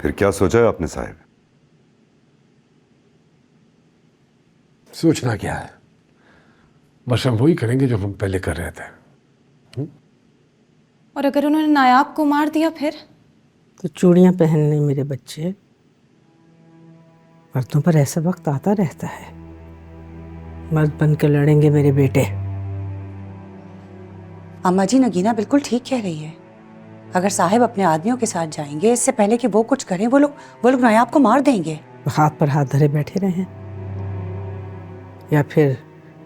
फिर क्या सोचा है आपने साहिब? सोचना क्या है, बस हम वही करेंगे जो हम पहले कर रहे थे। और अगर उन्होंने नायाब को मार दिया फिर? तो चूड़ियां पहनने मेरे बच्चे, मर्दों पर ऐसा वक्त आता रहता है। मर्द बन के लड़ेंगे मेरे बेटे। अम्मा जी, नगीना बिल्कुल ठीक कह रही है। अगर साहिब अपने आदमियों के साथ जाएंगे, इससे पहले कि वो कुछ करें, वो लोग नायाब को मार देंगे। हाथ पर हाथ धरे बैठे रहे, या फिर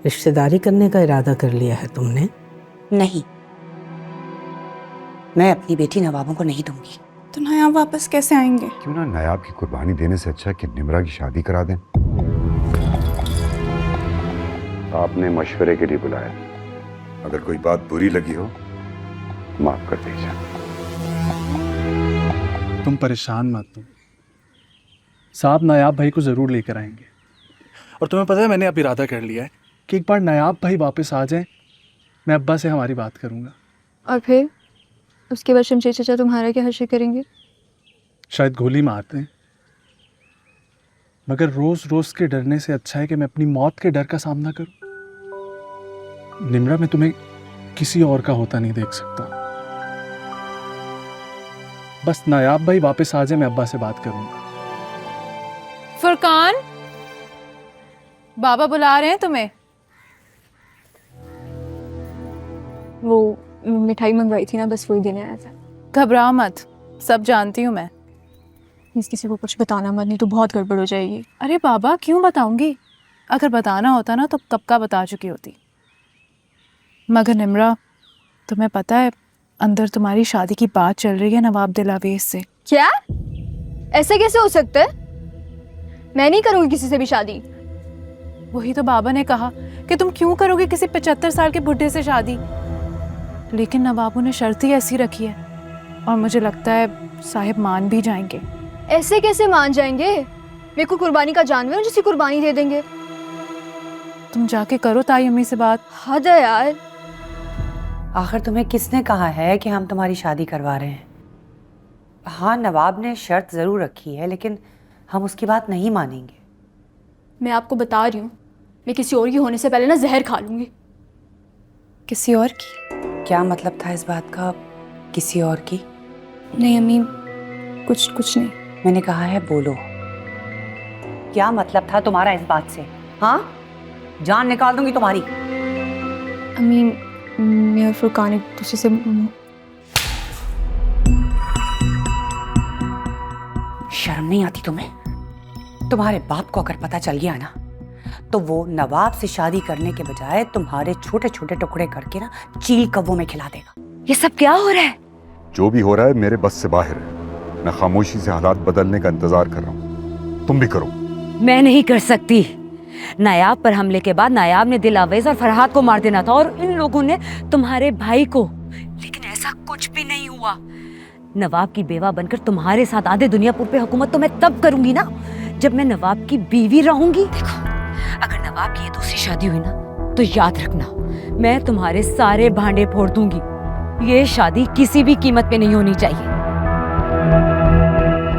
रिश्तेदारी करने का इरादा कर लिया है तुमने? नहीं, मैं अपनी बेटी नवाबों को नहीं दूंगी। तो नायाब वापस कैसे आएंगे? क्यों ना नायाब की कुर्बानी देने से अच्छा है कि निम्रा की शादी करा दें। आपने मशवरे के लिए बुलाया, अगर कोई बात बुरी लगी हो माफ कर दीजिए। तुम परेशान मत हो, साहब नायाब भाई को जरूर लेकर आएंगे। और तुम्हें पता है मैंने अब इरादा कर लिया है कि एक बार नायाब भाई वापस आ जाए, मैं अब्बा से हमारी बात करूंगा। और फिर उसके बाद शमशेर चाचा तुम्हारा क्या हश्र करेंगे? शायद गोली मारते हैं, मगर रोज रोज के डरने से अच्छा है कि मैं अपनी मौत के डर का सामना करूं। निम्रा, मैं तुम्हें किसी और का होता नहीं देख सकता। बस नायाब भाई वापस आ जाए, मैं अब्बा से बात करूंगा। फुरकान, बाबा बुला रहे हैं तुम्हें। वो मिठाई मंगवाई थी ना, बस वही देने आया था। घबरा मत, सब जानती हूँ मैं। प्लीज किसी को कुछ बताना मत, नहीं तो बहुत गड़बड़ हो जाएगी। अरे बाबा, क्यों बताऊंगी? अगर बताना होता ना तो कब का बता चुकी होती। मगर निम्रा, तुम्हें पता है अंदर तुम्हारी शादी की बात चल रही है नवाब दिलावेज से। क्या? ऐसा कैसे हो सकता है? मैं नहीं करूंगी किसी से भी शादी। वही तो बाबा ने कहा कि तुम क्यों करोगे किसी 75 साल के बुढ़े से शादी। लेकिन नवाबों ने शर्त ही ऐसी रखी है, और मुझे लगता है साहिब मान भी जाएंगे। ऐसे कैसे मान जाएंगे? मेरे को कुर्बानी का जानवर हूं, जिसकी कुर्बानी दे देंगे। तुम जाके करो ताई अम्मी से बात। हद है यार। आखिर तुम्हें किसने कहा है कि हम तुम्हारी शादी करवा रहे हैं? हाँ, नवाब ने शर्त जरूर रखी है, लेकिन हम उसकी बात नहीं मानेंगे। मैं आपको बता रही हूँ, मैं किसी और की होने से पहले ना जहर खा लूंगी। किसी और की? क्या मतलब था इस बात का, किसी और की? नहीं अम्मी, कुछ नहीं। मैंने कहा है बोलो, क्या मतलब था तुम्हारा इस बात से? हाँ, जान निकाल दूंगी तुम्हारी। अम्मी, मैं और फुरकान एक दूसरे से शर्म नहीं आती तुम्हें? तुम्हारे बाप को अगर पता चल गया ना, तो वो नवाब से शादी करने के बजाय तुम्हारे छोटे छोटे टुकड़े करके ना चील कव्वों में खिला देगा। ये सब क्या हो रहा है? जो भी हो रहा है मेरे बस से बाहर है। मैं खामोशी से हालात बदलने का इंतजार कर रहा हूँ, तुम भी करो। मैं नहीं कर सकती। नायाब पर हमले के बाद नायाब ने दिलावेज और फरहाद को मार देना था, और इन लोगों ने तुम्हारे भाई को। लेकिन ऐसा कुछ भी नहीं हुआ। नवाब की बेवा बनकर तुम्हारे साथ आधे दुनियापुर पे हुकूमत तो मैं तब करूंगी ना, जब मैं नवाब की बीवी रहूंगी। देखो, अगर नवाब की ये दूसरी शादी हुई ना, तो याद रखना मैं तुम्हारे सारे भांडे फोड़ दूंगी। ये शादी किसी भी कीमत पे नहीं होनी चाहिए।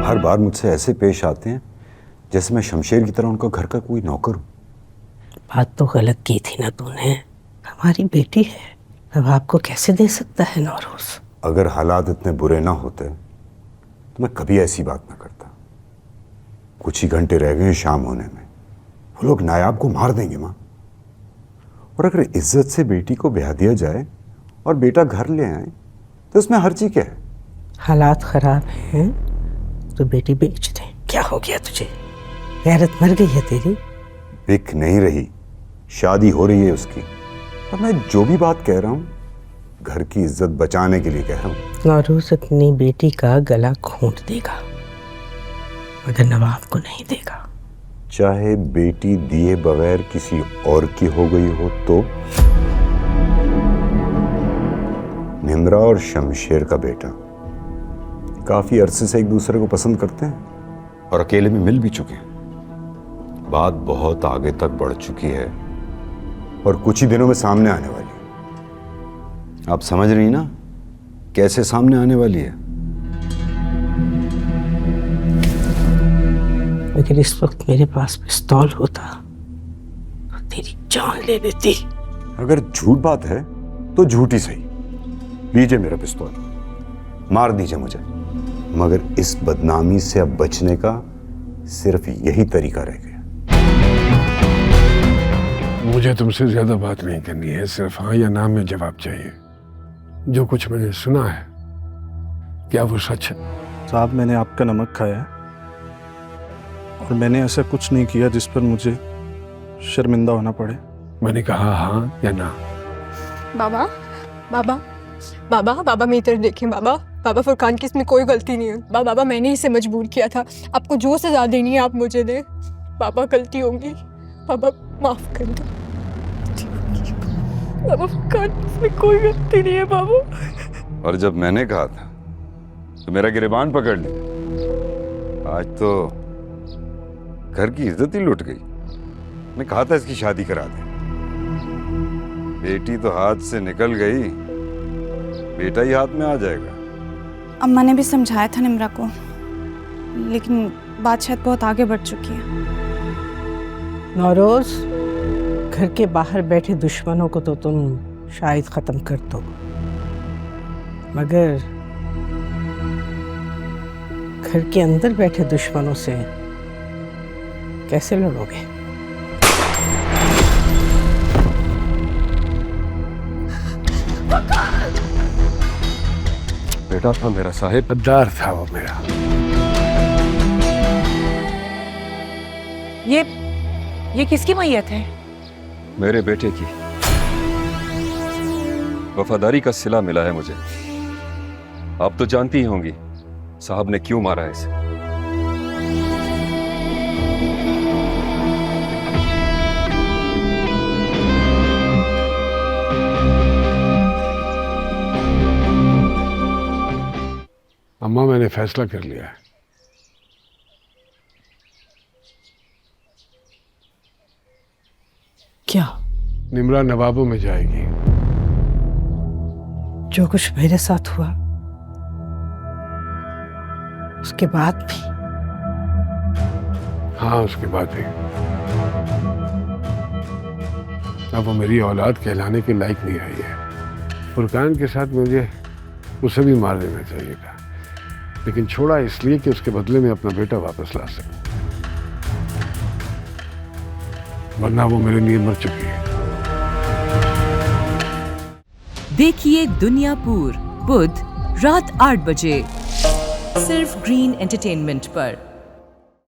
हर बार मुझसे ऐसे पेश आते हैं जैसे मैं शमशेर की तरह उनका घर का कोई नौकर हूँ। बात तो गलत की थी ना तूने। हमारी बेटी है, अब आपको कैसे दे सकता है नौरोज? अगर हालात इतने बुरे ना होते तो मैं कभी ऐसी बात ना करता। कुछ ही घंटे रह गए शाम होने में, वो लोग नायाब को मार देंगे माँ। और अगर इज्जत से बेटी को ब्याह दिया जाए और बेटा घर ले आए तो उसमें हर्जी क्या है? हालात खराब हैं तो बेटी बेच दे। क्या हो गया तुझे? गैरत मर गई है तेरी? बिक नहीं रही, शादी हो रही है उसकी। और मैं जो भी बात कह रहा हूँ घर की इज्जत बचाने के लिए कह रहा हूँ। नौरोज अपनी बेटी का गला घोंट देगा, मगर नवाब को नहीं देगा। चाहे बेटी दिए बगैर किसी और की हो गई हो तो? निम्रा और शमशेर का बेटा काफी अरसे से एक दूसरे को पसंद करते हैं और अकेले में मिल भी चुके हैं। बात बहुत आगे तक बढ़ चुकी है और कुछ ही दिनों में सामने आने वाली है। आप समझ रही ना कैसे सामने आने वाली है? अगर इस वक्त मेरे पास पिस्तौल होता तो तेरी जान ले लेती। अगर झूठ बात है तो झूठी सही, लीजिए मेरा पिस्तौल, मार दीजिए मुझे, मगर इस बदनामी से अब बचने का सिर्फ यही तरीका रह गया। मुझे तुमसे ज्यादा बात नहीं करनी है, सिर्फ हाँ या ना में जवाब चाहिए। जो कुछ मैंने सुना है क्या वो सच है? साहब, मैंने आपका नमक खाया है और मैंने ऐसा कुछ नहीं किया जिस पर मुझे शर्मिंदा होना पड़े। मैंने कहा हाँ या ना। बाबा बाबा बाबा बाबा मेरी तरफ देखें बाबा। बाबा फुरकान की इसमें कोई गलती नहीं है। बाबा मैंने इसे मजबूर किया था। आपको जो सजा देनी है आप मुझे दें। बाबा गलती होगी, बाबा माफ कर दो। बाबा फुरकान की इसमें कोई गलती नहीं है बाबा। और जब मैंने कहा था तो मेरा गिरबान पकड़ लिया, आज तो घर की इज्जत ही लुट गई। मैं कहा था इसकी शादी करा दे, बेटी तो हाथ से निकल गई, बेटा ही हाथ में आ जाएगा। अम्मा ने भी समझाया था निम्रा को, लेकिन बात शायद बहुत आगे बढ़ चुकी है। नौरोज, घर के बाहर बैठे दुश्मनों को तो तुम शायद खत्म कर दो, मगर घर के अंदर बैठे दुश्मनों से कैसे लड़ोगे? बेटा था मेरा साहिब, गद्दार था वो मेरा। ये किसकी मैयत है? मेरे बेटे की। वफादारी का सिला मिला है मुझे। आप तो जानती ही होंगी साहब ने क्यों मारा है इसे। अम्मा, मैंने फैसला कर लिया है। क्या? निम्रा नवाबों में जाएगी। जो कुछ मेरे साथ हुआ उसके बाद भी? हाँ, उसके बाद भी। अब वो मेरी औलाद कहलाने के लायक नहीं रही है। फुरकान के साथ मुझे उसे भी मार देना चाहिए था, लेकिन छोड़ा इसलिए कि उसके बदले में अपना बेटा वापस ला सकूं, वरना वो मेरे लिए मर चुकी है। देखिए दुनियापुर बुध रात 8 बजे सिर्फ ग्रीन एंटरटेनमेंट पर।